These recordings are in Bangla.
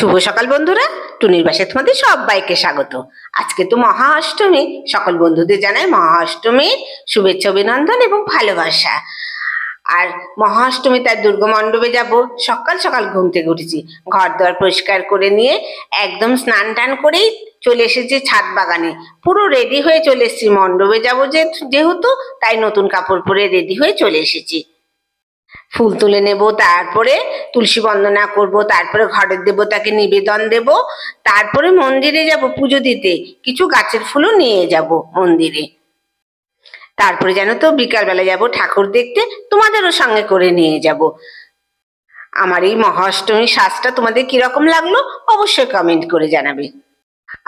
শুভ সকাল বন্ধুরা, টুনির বাসায় তোমাদের সবাইকে স্বাগত। আজকে তো মহা অষ্টমী। সকল বন্ধুদের জানাই মহা অষ্টমীর শুভেচ্ছা, অভিনন্দন এবং ভালোবাসা। আর মহা অষ্টমী তার দুর্গা মণ্ডপে যাব। সকাল সকাল ঘুম থেকে উঠেছি, ঘর দোয়ার পরিষ্কার করে নিয়ে একদম স্নান টান করেই চলে এসেছি ছাদ বাগানে। পুরো রেডি হয়ে চলে এসেছি, মণ্ডপে যাবো যেহেতু, তাই নতুন কাপড় পরে রেডি হয়ে চলে এসেছি। ফুল তুলে নেব, তারপরে তুলসী বন্দনা করব, তারপরে ঘরের দেবতাকে নিবেদন দেব, তারপরে মন্দিরে যাব পুজো দিতে। কিছু গাছের ফুলও নিয়ে যাব মন্দিরে। তারপরে জানো তো বিকালবেলা যাব ঠাকুর দেখতে, তোমাদেরও সঙ্গে করে নিয়ে যাব। আমার এই মহা অষ্টমীর সাজটা তোমাদের কিরকম লাগলো অবশ্যই কমেন্ট করে জানাবে।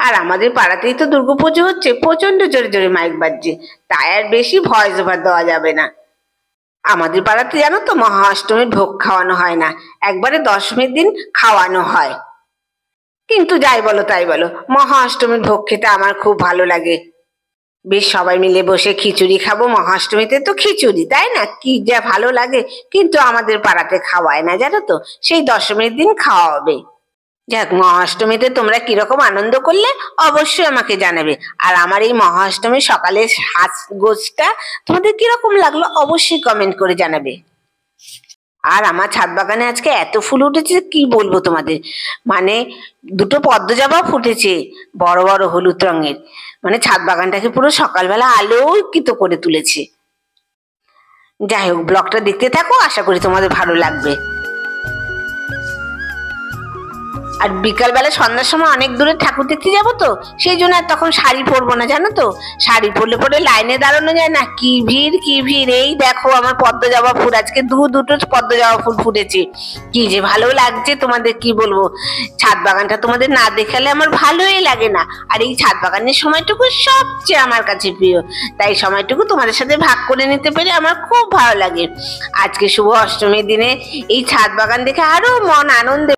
আর আমাদের পাড়াতেই তো দুর্গাপুজো হচ্ছে, প্রচন্ড জোরে জোরে মাইক বাজছে, তাই আর বেশি ভয়েস ওভার দেওয়া যাবে না। আমাদের পাড়াতে জানো তো মহা অষ্টমীর ভোগ খাওয়ানো হয় না, একবারে দশমীর দিন খাওয়ানো হয়। কিন্তু যাই বলো তাই বলো, মহা অষ্টমীর ভোগ খেতে আমার খুব ভালো লাগে। বেশ সবাই মিলে বসে খিচুড়ি খাবো। মহা অষ্টমীতে তো খিচুড়ি, তাই না? কি যা ভালো লাগে। কিন্তু আমাদের পাড়াতে খাওয়ায় না জানো তো, সেই দশমীর দিন খাওয়াবে। যাক, মহা অষ্টমীতে তোমরা কিরকম আনন্দ করলে অবশ্যই আমাকে জানাবে। আর আমার এই মহা অষ্টমীর সকালের সাজগোজটা তোমাদের কিরকম লাগলো অবশ্যই কমেন্ট করে জানাবে। আর আমার ছাদ বাগানে আজকে এত ফুল উঠেছে কি বলবো তোমাদের, মানে দুটো পদ্ম জবা ফুটেছে, বড় বড় হলুদ রঙের। মানে ছাদ বাগানটাকে পুরো সকালবেলা আলোকিত করে তুলেছে। যাই হোক, ব্লগটা দেখতে থাকো, আশা করি তোমাদের ভালো লাগবে। আর বিকালবেলা সন্ধ্যার সময় অনেক দূরে ঠাকুর দেখতে যাবো তো, সেই জন্য আর তখন শাড়ি পরবো না জানো তো। শাড়ি পরলে পরে লাইনে দাঁড়ানো যায় না, কি ভিড় কি ভিড়। এই দেখো আমার পদ্ম জবা ফুল, আজকে দুটো পদ্ম জবা ফুল ফুটেছে, কি যে ভালো লাগছে তোমাদের কি বলবো। ছাদ বাগানটা তোমাদের না দেখালে আমার ভালোই লাগে না। আর এই ছাদ বাগানের সময়টুকু সবচেয়ে আমার কাছে প্রিয়, তাই সময়টুকু তোমাদের সাথে ভাগ করে নিতে পেরে আমার খুব ভালো লাগে। আজকে শুভ অষ্টমীর দিনে এই ছাদ বাগান দেখে আরো মন আনন্দে